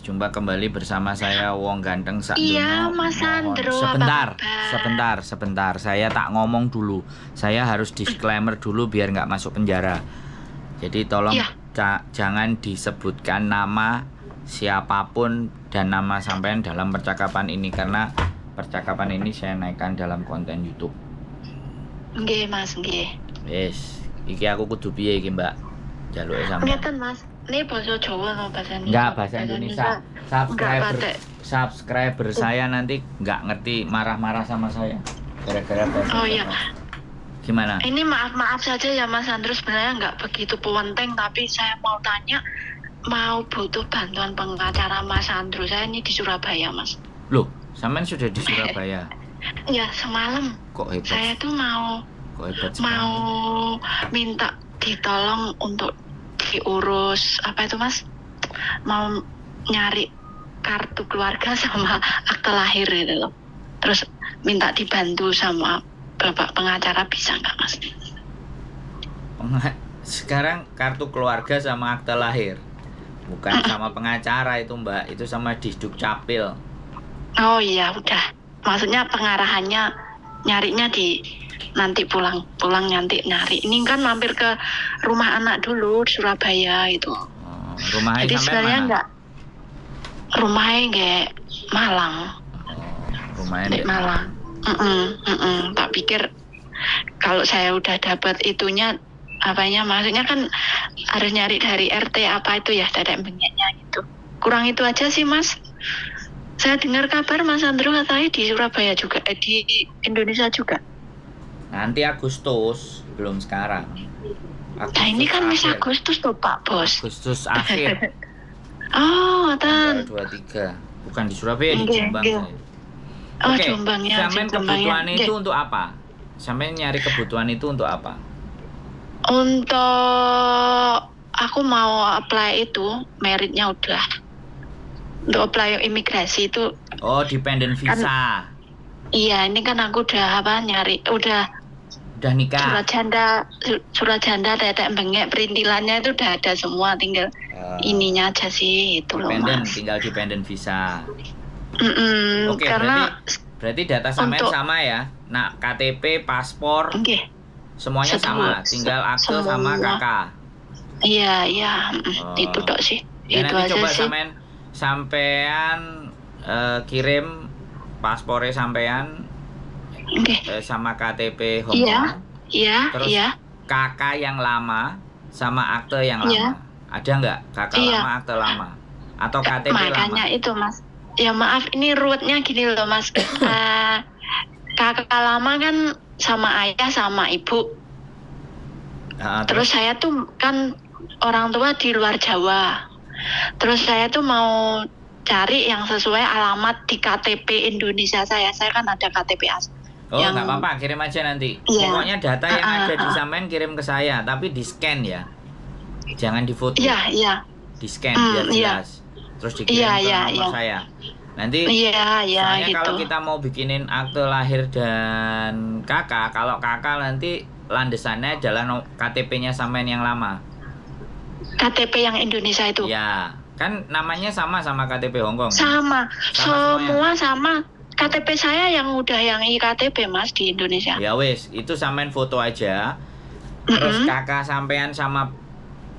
Jumpa kembali bersama saya Wong Ganteng Sak Iya, Dono. Mas Sandro, Sebentar. Saya tak ngomong dulu. Saya harus disclaimer dulu biar nggak masuk penjara. Jadi tolong jangan disebutkan nama siapapun dan nama sampean dalam percakapan ini, karena percakapan ini saya naikkan dalam konten YouTube. Nggih, Mas, nggih. Wis, iki aku kudu piye iki, Mbak? Jaluke sampean. Ngeten, Mas. Ini bahasa Jawa atau bahasa Indonesia? Enggak, bahasa Indonesia. Subscriber saya nanti nggak ngerti, marah-marah sama saya gara-gara bahasa iya. Gimana? Ini maaf saja ya Mas Sandro, sebenarnya nggak begitu penting, tapi saya mau tanya, mau butuh bantuan pengacara Mas Sandro. Saya ini di Surabaya, Mas. Loh, sampean sudah di Surabaya? Ya, semalam. Kok hebat? Saya tuh mau minta ditolong untuk diurus apa itu, Mas? Mau nyari kartu keluarga sama akte lahir gitu loh. Terus minta dibantu sama Bapak pengacara, bisa nggak, Mas? Sekarang kartu keluarga sama akte lahir, bukan sama pengacara itu, Mbak. Itu sama Disduk Capil. Oh iya, udah. Maksudnya pengarahannya nyarinya di nanti pulang nanti nyari. Ini kan mampir ke rumah anak dulu di Surabaya itu. Rumahnya jadi sebenarnya enggak, rumahnya enggak Malang. Rumahnya di Malang. Tak pikir kalau saya udah dapat itunya, apanya, maksudnya kan harus nyari dari RT apa itu ya, dadek bengeknya gitu. Kurang itu aja sih, Mas. Saya dengar kabar Mas Sandro katanya di Surabaya juga, di Indonesia juga. Nanti Agustus, belum sekarang. Agustus nah ini kan masih Agustus tuh Pak Bos. Agustus akhir. Oh, tan. 23. Bukan di Surabaya, di Jombang. Oh, Jombang ya. Sampean kebutuhan itu untuk apa? Sampean nyari kebutuhan itu untuk apa? Untuk aku mau apply itu, meritnya udah. Untuk apply imigrasi itu. Oh, dependent visa. Kan, iya, ini kan aku udah nyari, udah nikah. Surat janda, tetek bengek, perintilannya itu udah ada semua, tinggal ininya aja sih itu loh, Mas. Tinggal dependent visa. Oke, karena berarti data sampean sama ya. Nah, KTP, paspor, semuanya sama, tinggal akte sama kakak. Iya. Itu dok sih. Ya, itu nanti aja coba sih. Sampean kirim paspornya sampean sama KTP Hong Kong. Iya. Terus kakak yang lama sama akte yang lama. Ada nggak kakak lama, akte lama, atau KTP makanya lama? Itu, Mas. Ya maaf, ini ruwetnya gini loh, Mas. Kakak lama kan sama ayah sama ibu. Terus saya tuh kan orang tua di luar Jawa. Terus saya tuh mau cari yang sesuai alamat di KTP Indonesia saya. Saya kan ada KTP asli. Oh, nggak apa-apa, kirim aja nanti. Pokoknya data yang ada di sampean kirim ke saya, tapi di scan ya. Jangan difoto. Iya. Di scan biar jelas. Terus dikirim ke nomor saya. Nanti soalnya gitu. Kalau kita mau bikinin akte lahir dan kakak, kalau kakak nanti landesannya adalah KTP-nya sampean yang lama. KTP yang Indonesia itu? Ya, kan namanya sama KTP Hong Kong. Sama semua sama. KTP saya yang udah yang iktp, Mas, di Indonesia. Ya wes, itu sampean foto aja. Terus kakak sampean sama,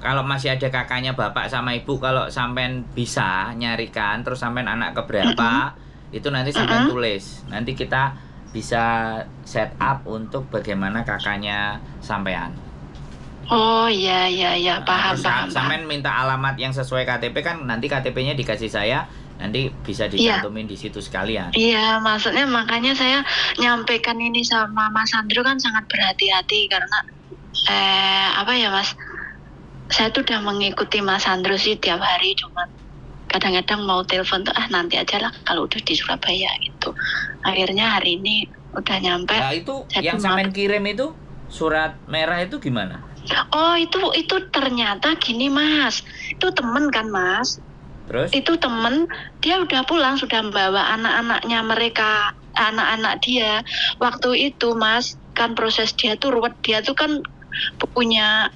kalau masih ada kakaknya bapak sama ibu, kalau sampean bisa nyarikan, terus sampean anak keberapa, itu nanti sampean tulis. Nanti kita bisa set up untuk bagaimana kakaknya sampean. Oh iya, paham. Sampean minta alamat yang sesuai KTP, kan nanti KTP-nya dikasih saya, nanti bisa dicantumin di situ sekalian. Iya, maksudnya makanya saya nyampaikan ini sama Mas Sandro kan sangat berhati-hati, karena apa ya, Mas, saya tuh udah mengikuti Mas Sandro sih tiap hari, cuman kadang-kadang mau telepon tuh nanti aja lah kalau udah di Surabaya gitu. Akhirnya hari ini udah nyampe. Nah, itu yang sampean kirim itu surat merah itu gimana? Oh, itu ternyata gini, Mas. Itu temen kan, Mas. Terus? Itu temen, dia udah pulang, sudah membawa anak-anaknya mereka, anak-anak dia. Waktu itu, Mas, kan proses dia tuh ruwet. Dia tuh kan punya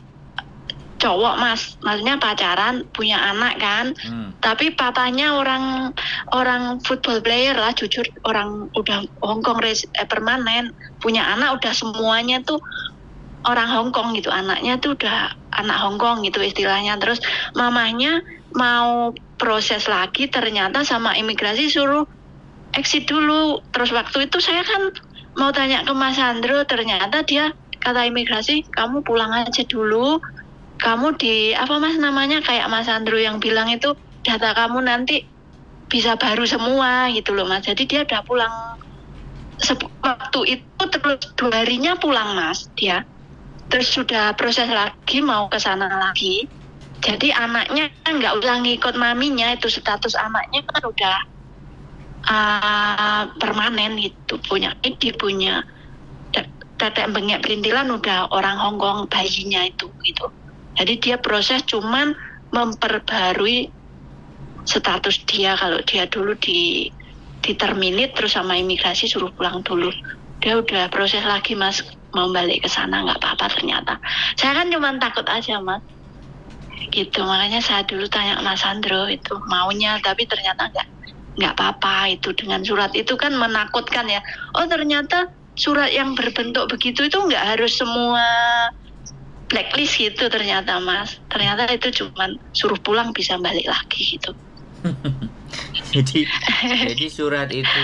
cowok mas, maksudnya pacaran, punya anak kan. Tapi papanya orang football player lah, jujur orang udah Hongkong permanen, punya anak udah semuanya tuh orang Hongkong gitu, anaknya tuh udah anak Hongkong gitu istilahnya. Terus mamanya mau proses lagi, ternyata sama imigrasi suruh exit dulu. Terus waktu itu saya kan mau tanya ke Mas Sandro, ternyata dia kata imigrasi, kamu pulang aja dulu, kamu di apa mas namanya, kayak Mas Sandro yang bilang itu, data kamu nanti bisa baru semua gitu loh mas. Jadi dia udah pulang waktu itu, terus 2 harinya pulang mas dia. Terus sudah proses lagi, mau ke sana lagi. Jadi anaknya nggak usah ngikut maminya, itu status anaknya kan udah permanen gitu, punya tetek bengek perintilan udah orang Hongkong bayinya itu gitu. Jadi dia proses cuman memperbarui status dia, kalau dia dulu diterminate terus sama imigrasi suruh pulang dulu. Dia udah proses lagi mas, mau balik ke sana nggak apa-apa ternyata. Saya kan cuma takut aja mas. Gitu, makanya saya dulu tanya Mas Sandro itu maunya, tapi ternyata nggak apa-apa itu. Dengan surat itu kan menakutkan ya. Oh ternyata surat yang berbentuk begitu itu nggak harus semua blacklist gitu ternyata mas. Ternyata itu cuma suruh pulang bisa balik lagi gitu. jadi surat itu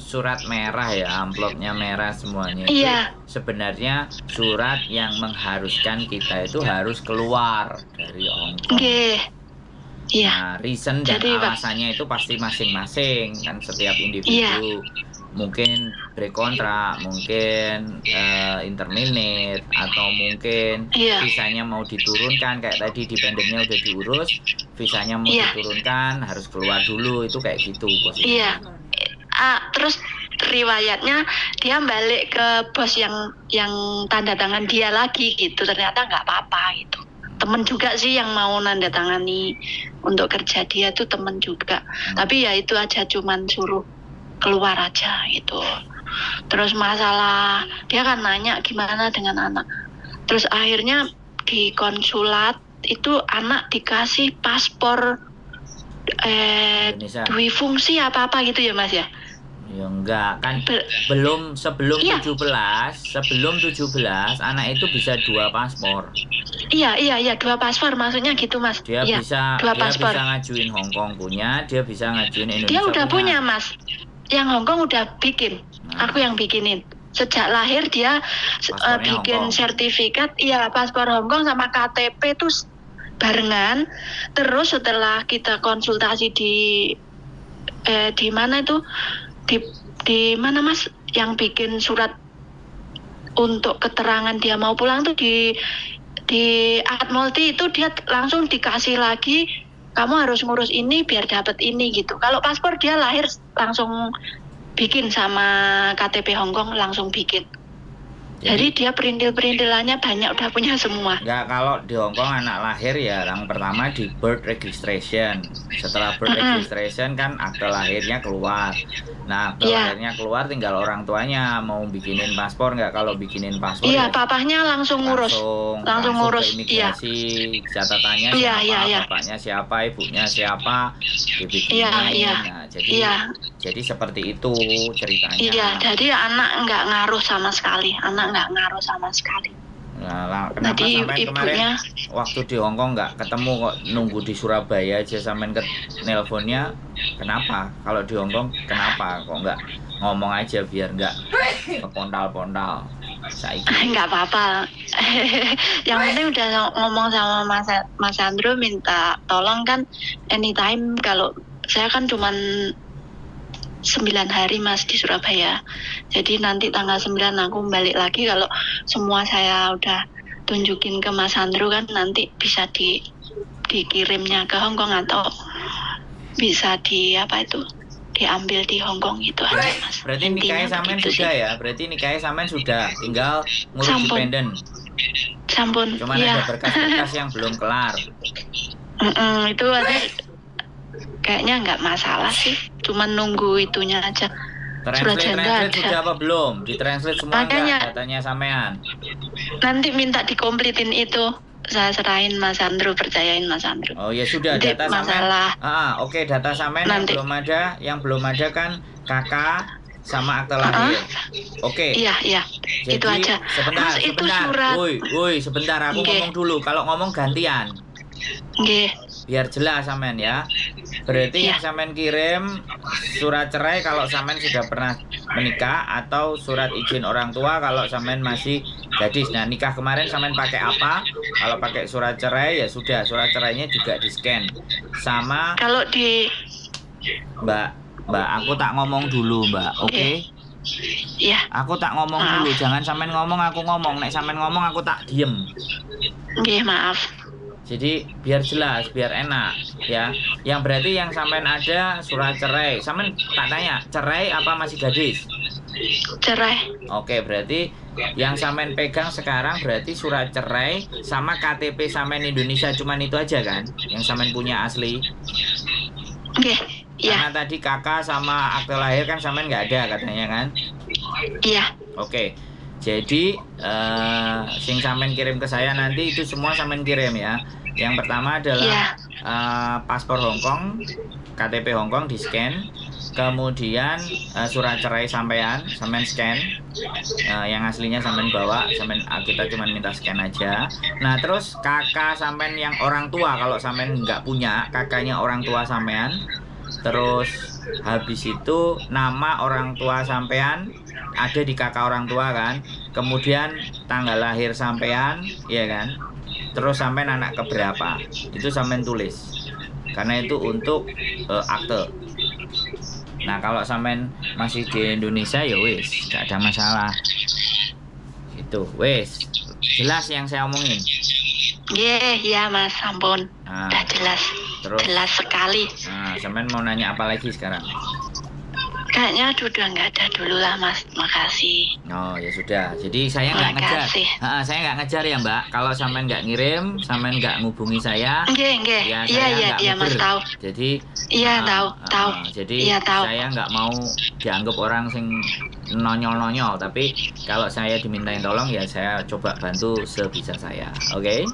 surat merah ya, amplopnya merah semuanya. Iya. Itu sebenarnya surat yang mengharuskan kita itu harus keluar dari Hongkong. Iya. Nah, reason dan alasannya itu pasti masing-masing kan, setiap individu. Iya. Mungkin break-kontrak, mungkin interminate, atau mungkin visanya mau diturunkan, kayak tadi dependennya udah diurus, visanya mau diturunkan, harus keluar dulu, itu kayak gitu posisinya. Iya. Terus riwayatnya dia balik ke bos yang tanda tangan dia lagi gitu, ternyata nggak apa-apa gitu. Temen juga sih yang mau nanda tangani untuk kerja dia tuh temen juga. Tapi ya itu aja, cuman suruh keluar aja gitu. Terus masalah dia kan nanya gimana dengan anak. Terus akhirnya di konsulat itu anak dikasih paspor dui fungsi apa gitu ya mas ya? Ya enggak kan, sebelum 17 anak itu bisa 2 paspor. Iya 2 paspor maksudnya gitu mas. Dia bisa ngajuin Hongkong punya, dia bisa ngajuin Indonesia. Dia udah punya mas. Yang Hongkong udah bikin, aku yang bikinin. Sejak lahir dia bikin sertifikat, paspor Hongkong sama KTP itu barengan. Terus setelah kita konsultasi di mana itu, di mana mas, yang bikin surat untuk keterangan dia mau pulang tuh di Akad Multi itu, dia langsung dikasih lagi, kamu harus ngurus ini biar dapat ini gitu. Kalau paspor dia lahir langsung bikin sama KTP Hongkong, langsung bikin. Jadi dia perintil-perintilannya banyak, udah punya semua. Enggak, kalau di Hongkong anak lahir ya yang pertama di birth registration. Setelah birth registration kan akte lahirnya keluar. Nah, akte lahirnya keluar, tinggal orang tuanya mau bikinin paspor nggak. Kalau bikinin paspor papahnya langsung ngurus. Langsung ngurus imigrasi, catatannya siapa, bapaknya siapa, ibunya siapa, dibikinin. Nah, jadi seperti itu ceritanya. Iya, jadi anak nggak ngaruh sama sekali. Nah, kenapa sampai kemarin waktu di Hongkong nggak ketemu kok, nunggu di Surabaya aja sampai ke nelponnya? Kenapa? Kalau di Hongkong kenapa kok nggak ngomong aja biar nggak kepontal-pontal? Nggak apa-apa. Yang penting udah ngomong sama Mas Sandro, minta tolong kan anytime. Kalau saya kan cuman 9 hari mas di Surabaya. Jadi nanti tanggal 9 aku balik lagi. Kalau semua saya udah tunjukin ke Mas Sandro kan, nanti bisa dikirimnya ke Hongkong atau bisa diambil di Hongkong gitu aja mas. Berarti nikahnya sampean sudah ya? Berarti nikahnya sampean sudah, tinggal ngurus dependen. Sampun. Cuman ada berkas-berkas yang belum kelar. Itu aja kayaknya nggak masalah sih, cuma nunggu itunya aja. Translate sudah apa belum? Ditranslate semua nggak datanya sampean? Nanti minta dikomplitin itu saya serahin Mas Andrew, percayain Mas Andrew. Oh ya sudah, Nanti data masalah sampean. Oke, data sampean yang belum ada kan kakak sama akte lahir. Oke. Iya. Jadi Itu aja. sebentar. Mas, itu surat. Woi, sebentar aku ngomong dulu. Kalau ngomong gantian. Nggih. Biar jelas sampean ya. Berarti yang sampean kirim surat cerai kalau sampean sudah pernah menikah, atau surat izin orang tua kalau sampean masih gadis. Nah, nikah kemarin sampean pakai apa? Kalau pakai surat cerai ya sudah, surat cerainya juga di-scan. Sama kalau di Mbak, aku tak ngomong dulu, Mbak. Oke? Iya. Aku tak ngomong dulu, jangan sampean ngomong aku ngomong. Nek sampean ngomong aku tak diem. Nggih, maaf. Jadi biar jelas, biar enak ya. Yang berarti yang sampean ada surat cerai. Sampean tak tanya, cerai apa masih gadis? Cerai. Oke, berarti yang sampean pegang sekarang berarti surat cerai sama KTP sampean Indonesia, cuman itu aja kan? Yang sampean punya asli. Nggih, iya. Karena tadi kakak sama akte lahir kan sampean nggak ada katanya kan? Iya. Oke. Jadi sing sampean kirim ke saya nanti itu semua sampean kirim ya. Yang pertama adalah paspor Hongkong, KTP Hongkong di-scan. Kemudian surat cerai sampean scan. Yang aslinya sampean bawa, kita cuma minta scan aja. Nah, terus kakak sampean yang orang tua, kalau sampean nggak punya kakaknya orang tua sampean. Terus habis itu nama orang tua sampean ada di kakak orang tua kan, kemudian tanggal lahir sampean, ya kan, terus sampean anak keberapa, itu sampean tulis, karena itu untuk akte. Nah, kalau sampean masih di Indonesia ya wis, gak ada masalah. Itu wis, jelas yang saya omongin. Iya Mas, ampun. Udah jelas. Terus, jelas sekali. Nah, sampean mau nanya apa lagi sekarang? Kayaknya sudah nggak ada dulu lah Mas, makasih. Oh ya sudah, jadi saya nggak ngejar. Saya nggak ngejar ya Mbak. Kalau sampean nggak ngirim, sampean nggak ngubungi saya. Iya Mas tahu. Jadi tahu. Jadi tahu. Saya nggak mau dianggap orang sing nonyol, tapi kalau saya dimintain tolong ya saya coba bantu sebisa saya. Oke?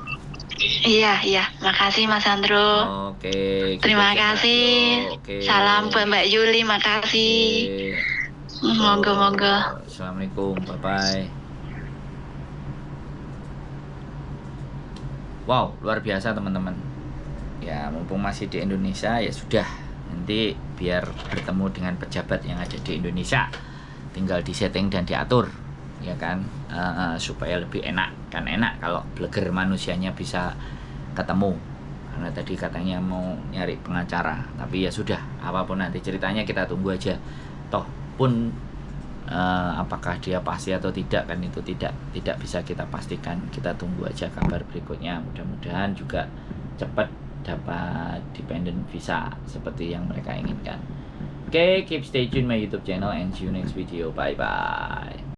Iya, makasih Mas Andrew. Oke. Terima kasih. Salam buat Mbak Yuli, makasih. Monggo. Assalamualaikum, bye-bye. Wow, luar biasa teman-teman. Ya, mumpung masih di Indonesia ya sudah. Nanti biar bertemu dengan pejabat yang ada di Indonesia, tinggal disetting dan diatur, ya kan, supaya lebih enak. Kan enak kalau bleger manusianya bisa ketemu, karena tadi katanya mau nyari pengacara, tapi ya sudah, apapun nanti ceritanya kita tunggu aja. Toh pun apakah dia pasti atau tidak kan itu tidak bisa kita pastikan. Kita tunggu aja kabar berikutnya, mudah-mudahan juga cepat dapat dependent visa seperti yang mereka inginkan. Oke, keep stay tune my YouTube channel and see you next video. Bye bye.